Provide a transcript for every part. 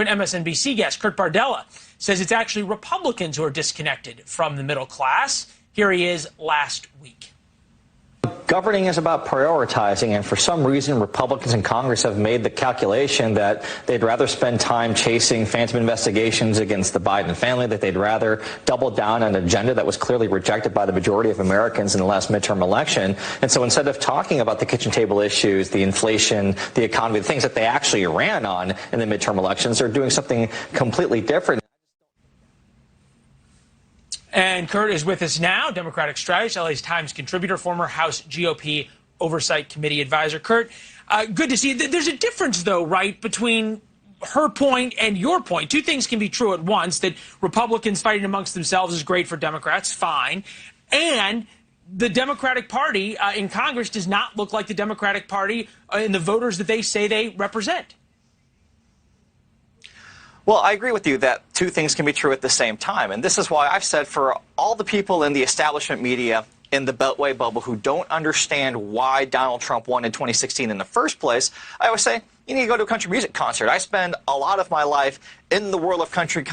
An MSNBC guest, Kurt Bardella, says it's actually Republicans who are disconnected from the middle class. Here he is last week. Governing is about prioritizing, and for some reason, Republicans in Congress have made the calculation that they'd rather spend time chasing phantom investigations against the Biden family, that they'd rather double down on an agenda that was clearly rejected by the majority of Americans in the last midterm election. And so instead of talking about the kitchen table issues, the inflation, the economy, the things that they actually ran on in the midterm elections, they're doing something completely different. And Kurt is with us now, Democratic strategist, LA's Times contributor, former House GOP Oversight Committee advisor. Kurt, good to see you. There's a difference, though, right, between her point and your point. Two things can be true at once, that Republicans fighting amongst themselves is great for Democrats, fine, and the Democratic Party in Congress does not look like the Democratic Party in the voters that they say they represent. Well, I agree with you that two things can be true at the same time. And this is why I've said for all the people in the establishment media in the Beltway bubble who don't understand why Donald Trump won in 2016 in the first place, I always say, you need to go to a country music concert. I spend a lot of my life in the world of country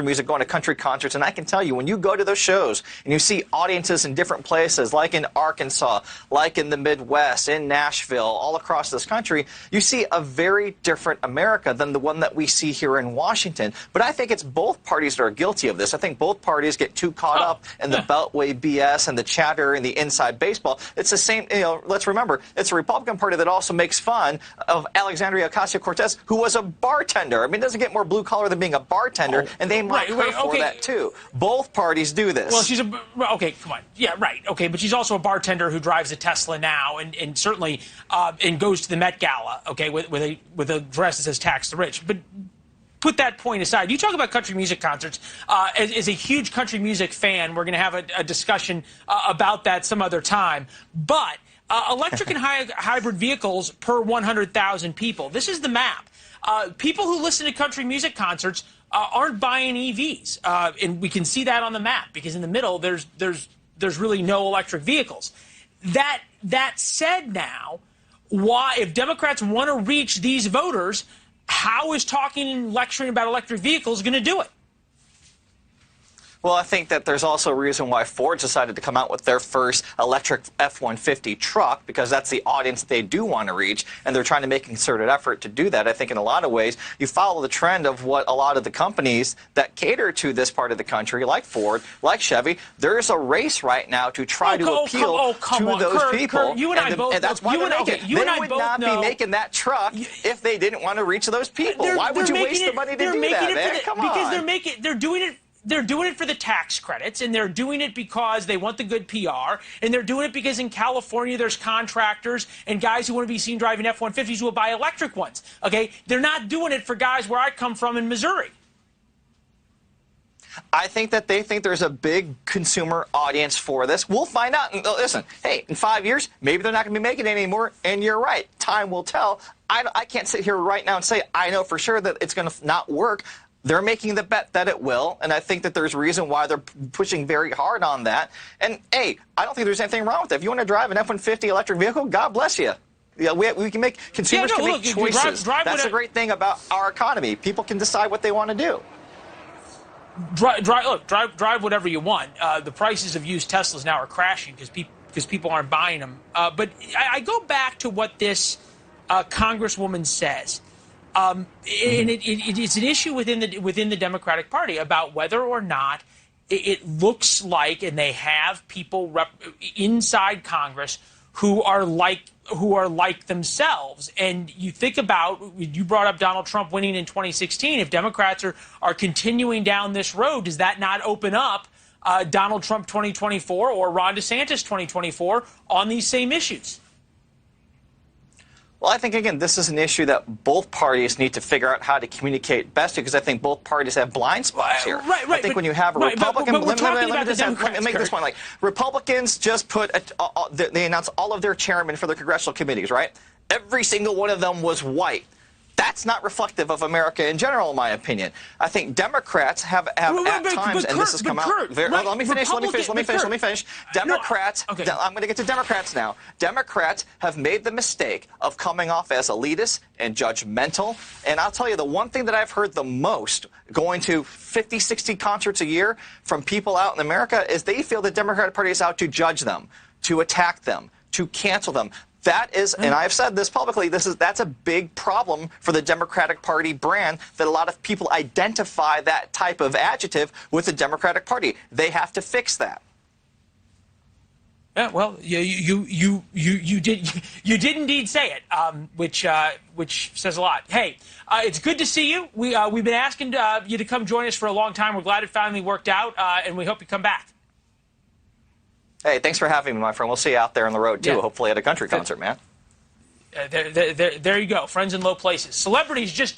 music, going to country concerts, and I can tell you, when you go to those shows and you see audiences in different places, like in Arkansas, like in the Midwest, in Nashville, all across this country, you see a very different America than the one that we see here in Washington. But I think it's both parties that are guilty of this. I think both parties get too caught up in the Beltway BS and the chatter and the inside baseball. It's the same, let's remember, it's a Republican Party that also makes fun of Alexandria Ocasio-Cortez, who was a bartender. I mean, it doesn't get more blue-collar than being a bartender, and they mock her for that, too. Both parties do this. Well, she's okay, come on. Yeah, right. Okay, but she's also a bartender who drives a Tesla now and certainly and goes to the Met Gala, okay, with a dress that says tax the rich. But put that point aside. You talk about country music concerts. As a huge country music fan, we're going to have a discussion about that some other time. But electric and hybrid vehicles per 100,000 people. This is the map. People who listen to country music concerts aren't buying EVs, and we can see that on the map because in the middle there's really no electric vehicles. That said, now, why, if Democrats want to reach these voters, how is talking and lecturing about electric vehicles going to do it? Well, I think that there's also a reason why Ford decided to come out with their first electric F-150 truck, because that's the audience they do want to reach, and they're trying to make a concerted effort to do that. I think in a lot of ways, you follow the trend of what a lot of the companies that cater to this part of the country, like Ford, like Chevy, there's a race right now to try to appeal to those people. Kurt, you and I both, and that's why they make it. They would not be making that truck if they didn't want to reach those people. Why would you waste the money to do that, man? Come on. Because they're doing it for the tax credits, and they're doing it because they want the good PR, and they're doing it because in California there's contractors and guys who want to be seen driving F-150s who will buy electric ones. Okay, they're not doing it for guys where I come from in Missouri. I think that they think there's a big consumer audience for this. We'll find out. Listen, hey, in 5 years, maybe they're not going to be making it anymore, and you're right. Time will tell. I can't sit here right now and say I know for sure that it's going to not work. They're making the bet that it will, and I think that there's a reason why they're pushing very hard on that. And, hey, I don't think there's anything wrong with it. If you want to drive an F-150 electric vehicle, God bless you. Yeah, we can make, consumers can make choices. That's the great thing about our economy. People can decide what they want to do. Drive whatever you want. The prices of used Teslas now are crashing because people aren't buying them. But I go back to what this Congresswoman says. And it's an issue within the Democratic Party about whether or not it looks like, and they have people inside Congress who are like themselves. And you think about, you brought up Donald Trump winning in 2016. If Democrats are continuing down this road, does that not open up Donald Trump 2024 or Ron DeSantis 2024 on these same issues? Well, I think, again, this is an issue that both parties need to figure out how to communicate best, because I think both parties have blind spots here. Right, I think when you have a Republican... But we're talking about the Democrats, let me make this point. Like, Republicans just they announced all of their chairmen for the congressional committees, right? Every single one of them was white. That's not reflective of America in general, in my opinion. I think Democrats have at times, and this has come out. Let me finish. Democrats. Okay. I'm going to get to Democrats now. Democrats have made the mistake of coming off as elitist and judgmental. And I'll tell you, the one thing that I've heard the most, going to 50, 60 concerts a year from people out in America, is they feel the Democratic Party is out to judge them, to attack them, to cancel them. That is, and I've said this publicly, that's a big problem for the Democratic Party brand, that a lot of people identify that type of adjective with the Democratic Party. They have to fix that. Yeah, well, you did indeed say it, which says a lot. Hey, it's good to see you. We've been asking you to come join us for a long time. We're glad it finally worked out, and we hope you come back. Hey, thanks for having me, my friend. We'll see you out there on the road, too, hopefully at a country concert, man. There you go. Friends in low places. Celebrities just